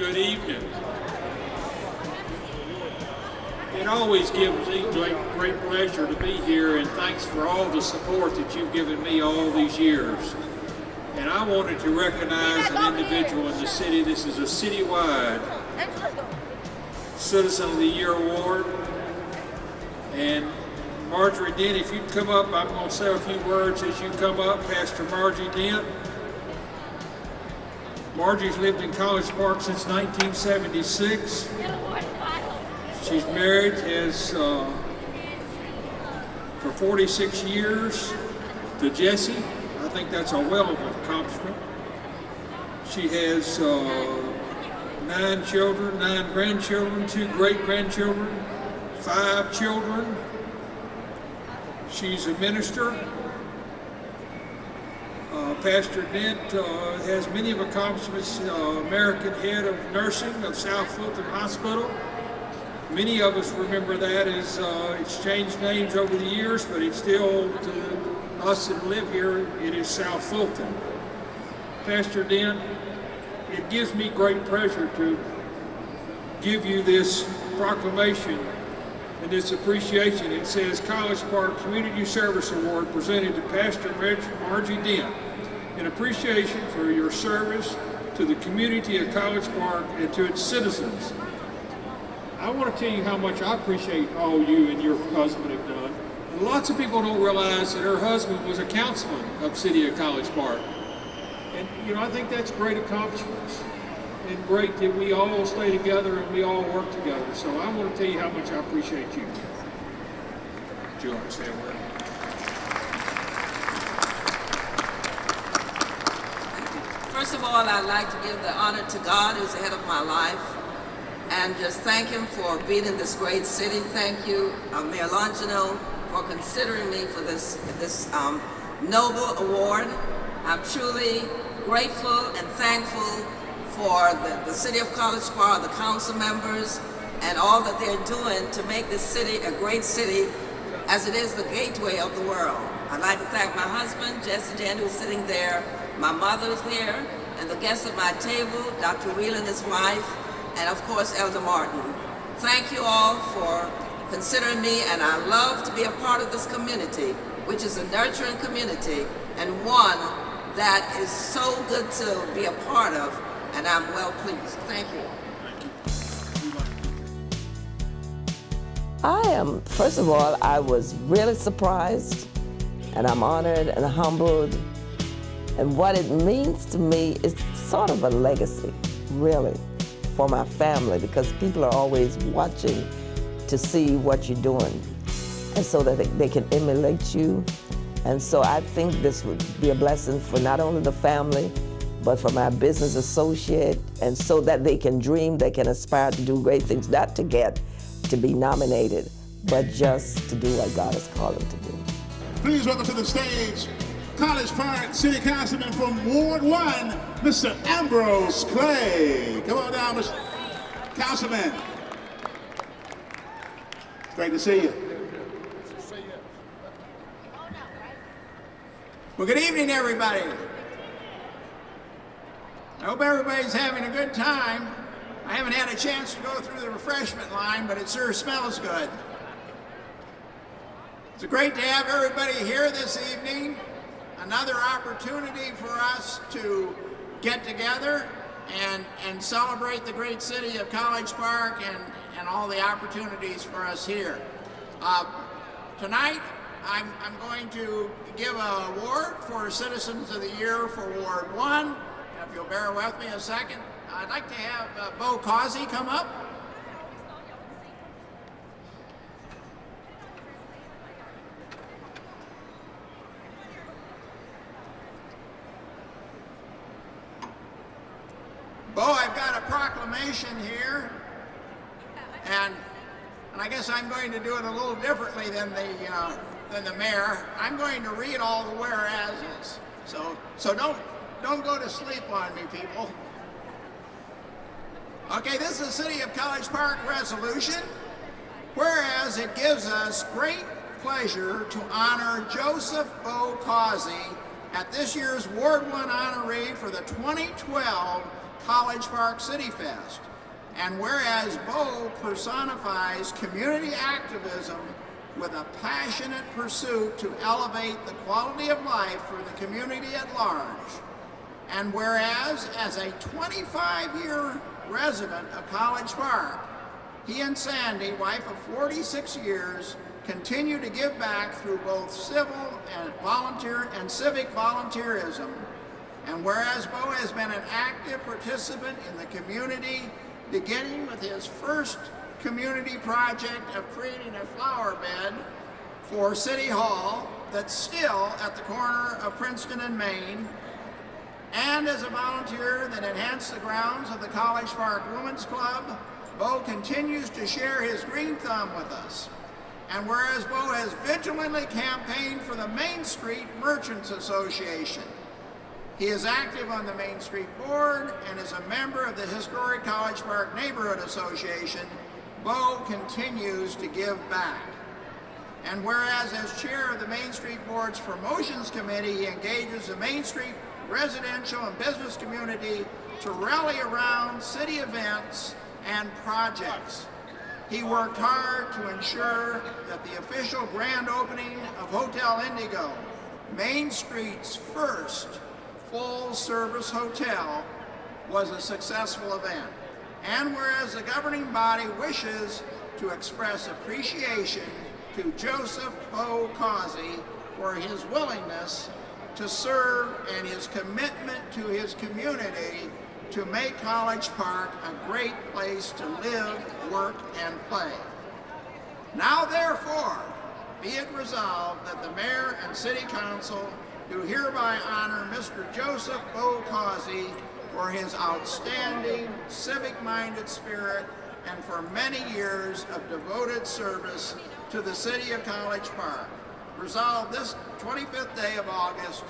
Good evening. It always gives me great pleasure to be here, and thanks for all the support that you've given me all these years. And I wanted to recognize an individual in the city. This is a citywide Citizen of the Year award. And Marjorie Dent, if you'd come up, I'm going to say a few words as you come up. Pastor Marjorie Dent. Marjorie's lived in College Park since 1976. She's married, for 46 years to Jesse. I think that's a well of accomplishment. She has 9 children, 9 grandchildren, 2 great-grandchildren, 5 children. She's a minister. Pastor Dent has many of accomplishments, American head of nursing of South Fulton Hospital. Many of us remember that as it's changed names over the years, but it's still, to us that live here, it is South Fulton. Pastor Dent, it gives me great pleasure to give you this proclamation and this appreciation. It says College Park Community Service Award presented to Pastor Marjorie Dent in appreciation for your service to the community of College Park and to its citizens. I want to tell you how much I appreciate all you and your husband have done. And lots of people don't realize that her husband was a councilman of City of College Park. And you know, I think that's great accomplishments. And great that we all stay together and we all work together. So I want to tell you how much I appreciate you. Do you want to say a word? First of all, I'd like to give the honor to God, who's the head of my life, and just thank him for being in this great city. Thank you, Mayor Longino, for considering me for this noble award. I'm truly grateful and thankful for the city of College Park, the council members, and all that they're doing to make this city a great city, as it is the gateway of the world. I'd like to thank my husband, Jesse Jan, who's sitting there, my mother's here, and the guests at my table, Dr. Wheel and his wife, and of course, Elder Martin. Thank you all for considering me, and I love to be a part of this community, which is a nurturing community, and one that is so good to be a part of, and I'm well pleased. Thank you. First of all, I was really surprised, and I'm honored and humbled. And what it means to me is sort of a legacy, really, for my family, because people are always watching to see what you're doing, and so that they can emulate you. And so I think this would be a blessing for not only the family, but for my business associate, and so that they can dream, they can aspire to do great things, not to get to be nominated, but just to do what God has called them to do. Please welcome to the stage College Park City Councilman from Ward 1, Mr. Ambrose Clay. Come on down, Mr. Councilman. Great to see you. Well, good evening, everybody. I hope everybody's having a good time. I haven't had a chance to go through the refreshment line, but it sure smells good. It's great to have everybody here this evening. Another opportunity for us to get together and celebrate the great city of College Park and all the opportunities for us here. Tonight, I'm going to give an award for Citizens of the Year for Ward 1. If you'll bear with me a second, I'd like to have Bo Causey come up. Bo, I've got a proclamation here, and I guess I'm going to do it a little differently than the mayor. I'm going to read all the whereases, so don't go to sleep on me, people. Okay, this is the City of College Park resolution. Whereas it gives us great pleasure to honor Joseph Bo Causey at this year's Ward 1 honoree for the 2012 College Park Cityfest. And whereas Bo personifies community activism with a passionate pursuit to elevate the quality of life for the community at large. And whereas, as a 25-year resident of College Park, he and Sandy, wife of 46 years, continue to give back through both civil and volunteer and civic volunteerism. And whereas Bo has been an active participant in the community, beginning with his first community project of creating a flower bed for City Hall that's still at the corner of Princeton and Main, and as a volunteer that enhanced the grounds of the College Park Women's Club, Bo continues to share his green thumb with us. And whereas Bo has vigilantly campaigned for the Main Street Merchants Association, he is active on the Main Street Board and is a member of the historic College Park Neighborhood Association. Bo continues to give back. And whereas as chair of the Main Street Board's Promotions Committee, he engages the Main Street residential and business community to rally around city events and projects. He worked hard to ensure that the official grand opening of Hotel Indigo, Main Street's first full-service hotel, was a successful event. And whereas the governing body wishes to express appreciation to Joseph O. Causey for his willingness to serve and his commitment to his community to make College Park a great place to live, work, and play. Now therefore, be it resolved that the Mayor and City Council do hereby honor Mr. Joseph O. Causey for his outstanding civic-minded spirit and for many years of devoted service to the City of College Park. Resolved this 25th day of August,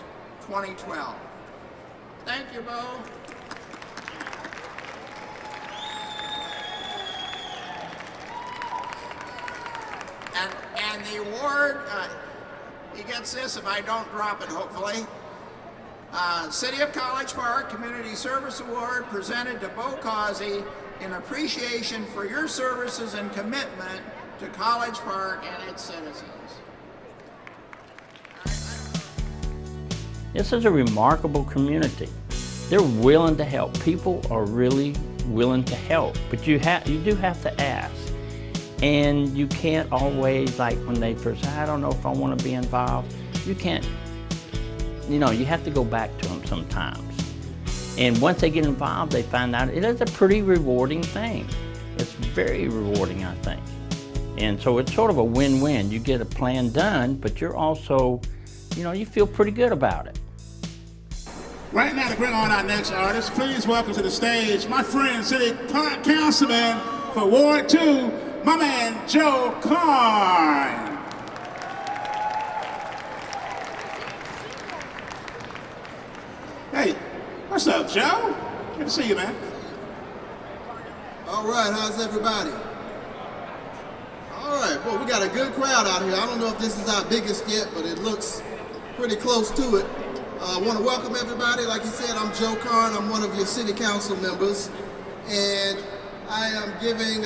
2012. Thank you, Bo. And the award, he gets this if I don't drop it, hopefully. City of College Park Community Service Award presented to Bo Causey in appreciation for your services and commitment to College Park and its citizens. This is a remarkable community. They're willing to help. People are really willing to help, but you do have to ask. And you can't always, like when they first say, I don't know if I want to be involved. You can't, you have to go back to them sometimes. And once they get involved, they find out it is a pretty rewarding thing. It's very rewarding, I think. And so it's sort of a win-win. You get a plan done, but you're also, you feel pretty good about it. Right now, to bring on our next artist, please welcome to the stage my friend, City Councilman for Ward 2, my man, Joe Carn. Hey, what's up, Joe? Good to see you, man. All right, how's everybody? All right, well, we got a good crowd out here. I don't know if this is our biggest yet, but it looks pretty close to it. I want to welcome everybody. Like you said, I'm Joe Carn. I'm one of your city council members, and I am giving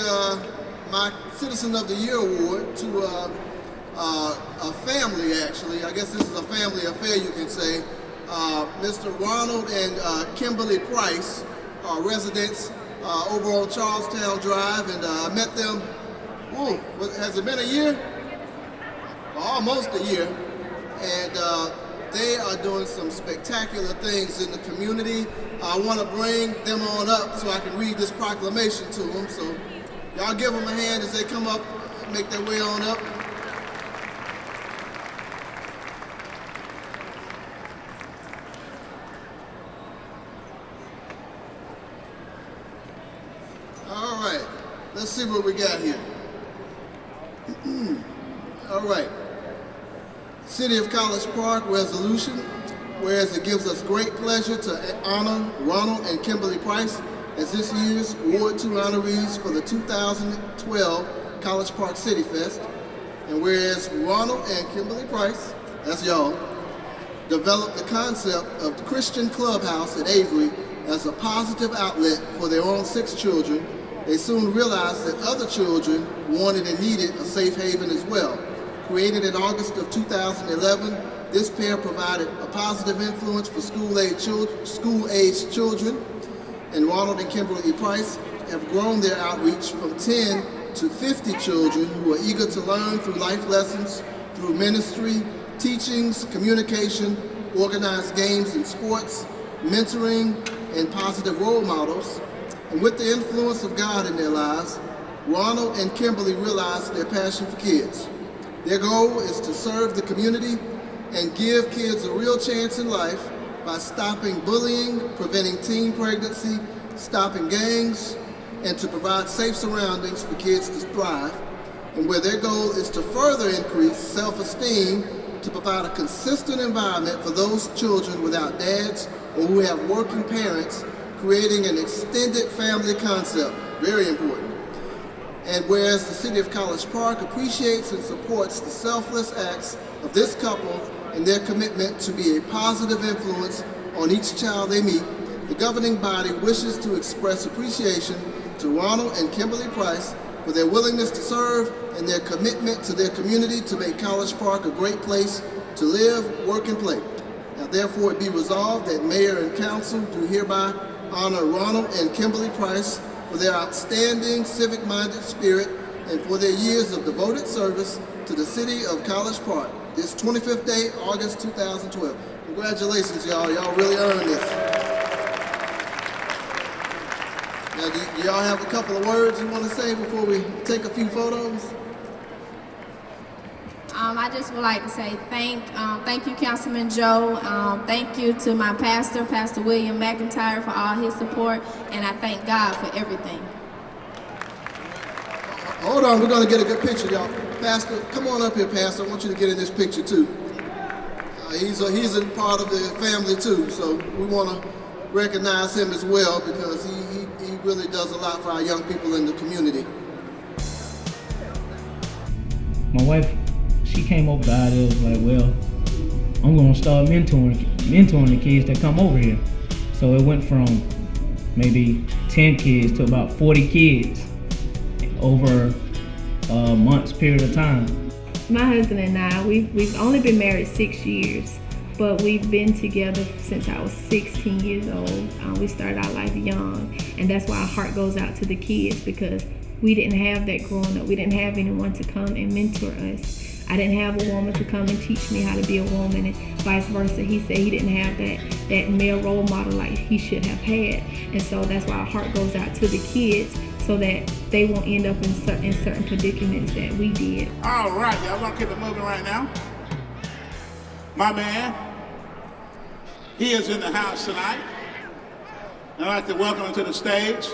my Citizen of the Year award to a family, actually. I guess this is a family affair, you can say. Mr. Ronald and Kimberly Price are residents over on Charlestown Drive, and I met them, has it been a year? Almost a year. And they are doing some spectacular things in the community. I want to bring them on up so I can read this proclamation to them. So y'all give them a hand as they come up, make their way on up. All right, let's see what we got here. All right. City of College Park resolution, whereas it gives us great pleasure to honor Ronald and Kimberly Price as this year's Ward 2 honorees for the 2012 College Park Cityfest. And whereas Ronald and Kimberly Price, that's y'all, developed the concept of the Christian Clubhouse at Avery as a positive outlet for their own 6 children, they soon realized that other children wanted and needed a safe haven as well. Created in August of 2011, this pair provided a positive influence for school-aged children, and Ronald and Kimberly Price have grown their outreach from 10 to 50 children who are eager to learn through life lessons, through ministry, teachings, communication, organized games and sports, mentoring, and positive role models. And with the influence of God in their lives, Ronald and Kimberly realized their passion for kids. Their goal is to serve the community and give kids a real chance in life by stopping bullying, preventing teen pregnancy, stopping gangs, and to provide safe surroundings for kids to thrive. And where their goal is to further increase self-esteem, to provide a consistent environment for those children without dads or who have working parents, creating an extended family concept, very important. And whereas the City of College Park appreciates and supports the selfless acts of this couple and their commitment to be a positive influence on each child they meet, the governing body wishes to express appreciation to Ronald and Kimberly Price for their willingness to serve and their commitment to their community to make College Park a great place to live, work, and play. Now therefore it be resolved that Mayor and Council do hereby honor Ronald and Kimberly Price for their outstanding civic-minded spirit and for their years of devoted service to the City of College Park. This 25th day, August 2012. Congratulations, y'all. Y'all really earned this. Now, do y'all have a couple of words you want to say before we take a few photos? I just would like to say thank you, Councilman Joe. Thank you to my pastor, Pastor William McIntyre, for all his support, and I thank God for everything. Hold on, we're going to get a good picture, y'all. Pastor, come on up here, Pastor. I want you to get in this picture, too. He's a part of the family, too, so we want to recognize him as well because he really does a lot for our young people in the community. My wife, she came over the idea of like, well, I'm gonna start mentoring the kids that come over here. So it went from maybe 10 kids to about 40 kids over a month's period of time. My husband and I, we've only been married 6 years, but we've been together since I was 16 years old. We started our life young, and that's why our heart goes out to the kids because we didn't have that growing up. We didn't have anyone to come and mentor us. I didn't have a woman to come and teach me how to be a woman, and vice versa. He said he didn't have that male role model like he should have had. And so that's why our heart goes out to the kids so that they won't end up in certain predicaments that we did. All right, y'all gonna keep it moving right now. My man, he is in the house tonight. I'd like to welcome him to the stage.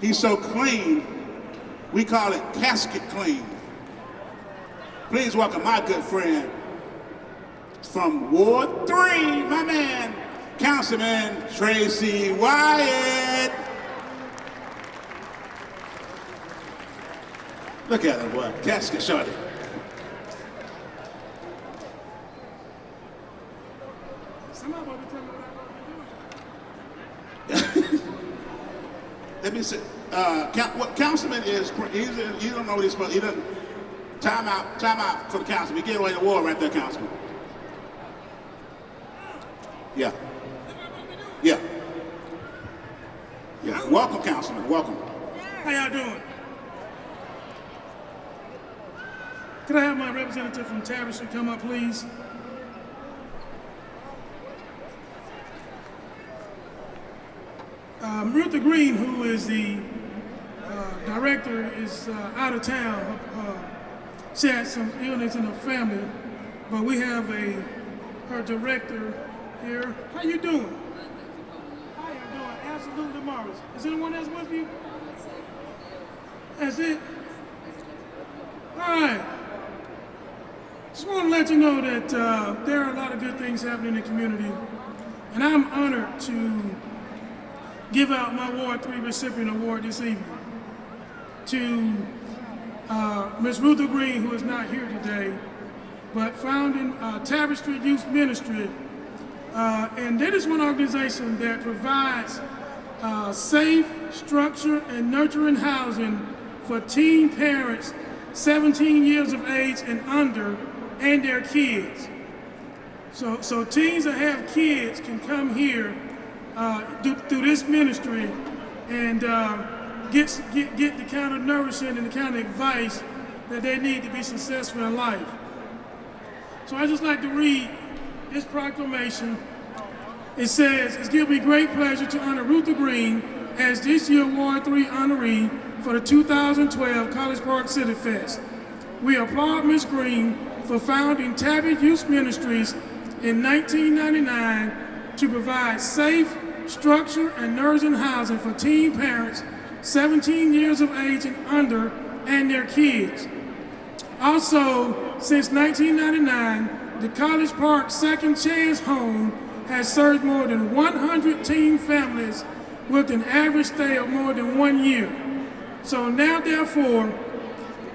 He's so clean, we call it casket clean. Please welcome my good friend from Ward 3, my man, Councilman Tracy Wyatt. Look at him, boy, casket shorty. Somebody want to tell me what I'm doing? Let me see. What Councilman is, you don't know what he's supposed to, he doesn't. Time out for the councilman. We get away the war right there, councilman. Yeah. Welcome, councilman, welcome. How y'all doing? Could I have my representative from Tavish come up, please? Rutha Greene, who is the director, is out of town. She had some illness in her family, but we have her director here. How you doing? How you doing? Absolutely marvelous. Is anyone else with you? That's it? All right. Just want to let you know that there are a lot of good things happening in the community, and I'm honored to give out my Ward 3 recipient award this evening to Ms. Rutha Greene, who is not here today, but founding Tapestry Youth Ministry. And that is one organization that provides safe, structured, and nurturing housing for teen parents 17 years of age and under and their kids. So teens that have kids can come here through this ministry and get the kind of nourishment and the kind of advice that they need to be successful in life. So I just like to read this proclamation. It says, "It's given me great pleasure to honor Rutha Greene as this year's Award 3 honoree for the 2012 College Park Cityfest. We applaud Ms. Greene for founding Tabby Youth Ministries in 1999 to provide safe, structured, and nourishing housing for teen parents 17 years of age and under and their kids. Also, since 1999, the College Park Second Chance Home has served more than 100 teen families with an average stay of more than 1 year. So now, therefore,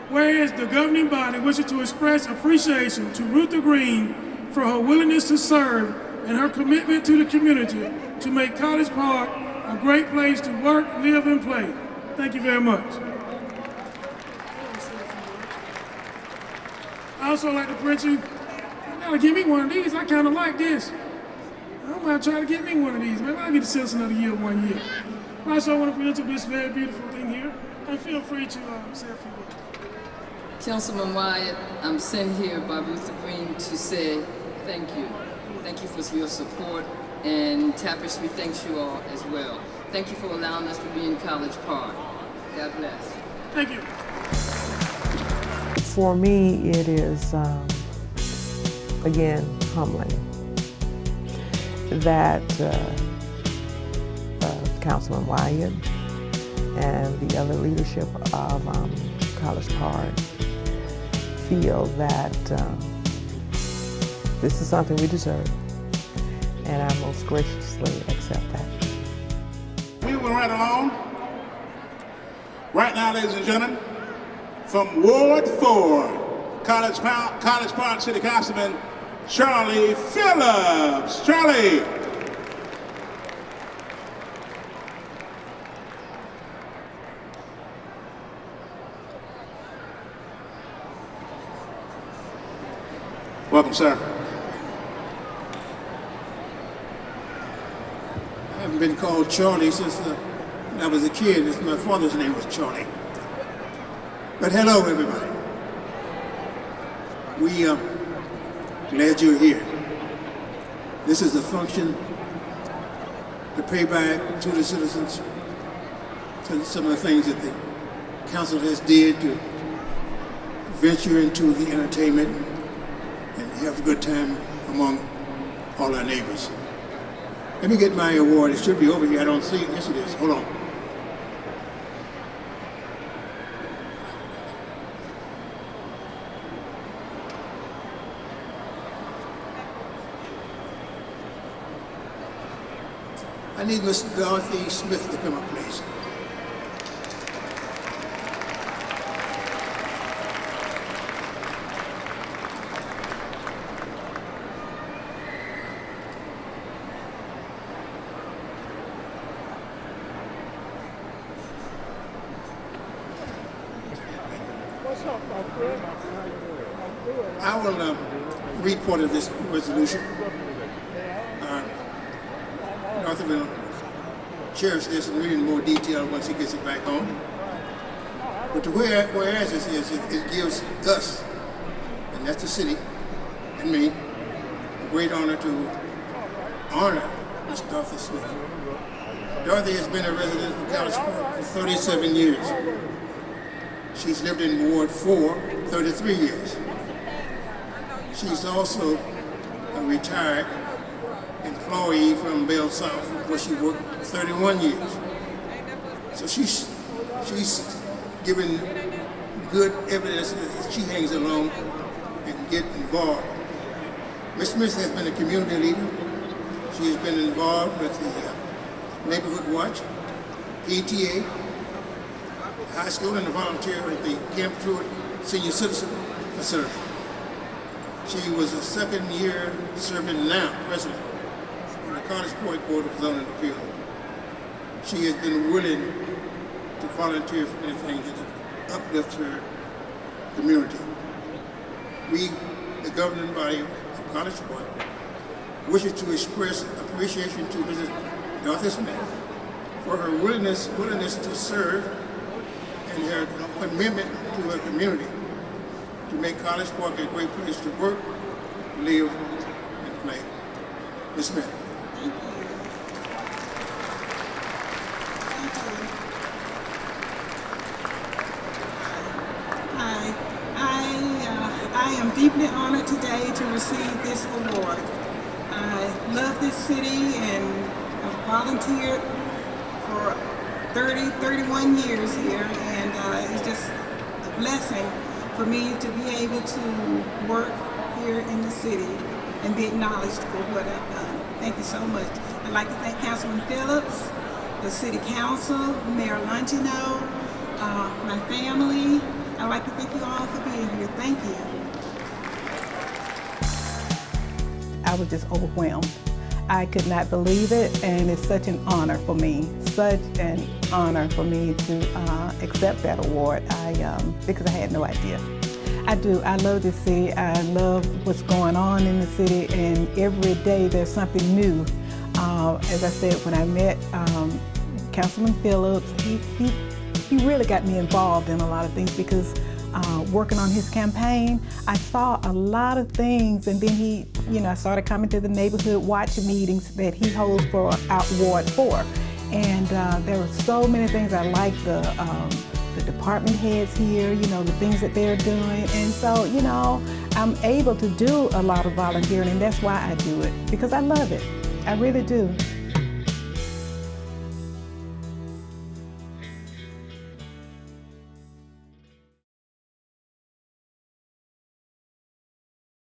whereas the governing body wishes to express appreciation to Rutha Greene for her willingness to serve and her commitment to the community to make College Park a great place to work, live, and play. Thank you very much. I also like to present you, I gotta give me one of these. I kind of like this. I'm gonna try to get me one of these. Maybe I'll get to citizen of the year 1 year. Also, I want to present you this very beautiful thing here. And feel free to say a few words. Councilman Wyatt, I'm sent here by Rutha Greene to say thank you. Thank you for your support, and Tapestry thanks you all as well. Thank you for allowing us to be in College Park. God bless. Thank you. For me, it is, again, humbling that Councilman Wyatt and the other leadership of College Park feel that this is something we deserve, and I most graciously accept that. Moving right along. Right now, ladies and gentlemen, from Ward 4, College Park City Councilman Charlie Phillips. Charlie. Welcome, sir. I haven't been called Charlie since I was a kid. My father's name was Charlie. But hello, everybody. We are glad you're here. This is a function to pay back to the citizens to some of the things that the council has did to venture into the entertainment and have a good time among all our neighbors. Let me get my award. It should be over here. I don't see it. Yes, it is. Hold on. I need Miss Dorothy Smith to come up, please. What's up, my friend? I will read part of this resolution. Arthur will cherish this and read in more detail once he gets it back home. But the whereas this is, it gives us, and that's the city, and me, a great honor to honor Miss Dorothy Smith. Dorothy has been a resident of College Park for 37 years. She's lived in Ward 4 33 years. She's also a retired employee from Bell South, where she worked 31 years. So she's given good evidence that she hangs along and get involved. Ms. Smith has been a community leader. She has been involved with the Neighborhood Watch, PTA, high school, and a volunteer at the Camp Truett Senior Citizen Facility. She was a second year serving now president on the College Park Board of Zoning Appeal. She has been willing to volunteer for anything that uplifts her community. We, the governing body of College Park, wishes to express appreciation to Mrs. Dorothy Smith for her willingness to serve and her commitment to her community to make College Park a great place to work, live, and play. Ms. Smith. Hi, I am deeply honored today to receive this award. I love this city and I've volunteered for 31 years here, and it's just a blessing for me to be able to work here in the city and be acknowledged for what I've done. Thank you so much. I'd like to thank Councilman Phillips, the City Council, Mayor Longino, my family. I'd like to thank you all for being here. Thank you. I was just overwhelmed. I could not believe it, and it's such an honor for me. Such an honor for me to accept that award. Because I had no idea. I do. I love this city. I love what's going on in the city, and every day there's something new. As I said, when I met Councilman Phillips, he really got me involved in a lot of things because working on his campaign, I saw a lot of things, and then I started coming to the neighborhood watch meetings that he holds for Ward 4. And there were so many things I liked, the department heads here, the things that they're doing. And so, I'm able to do a lot of volunteering, and that's why I do it, because I love it. I really do.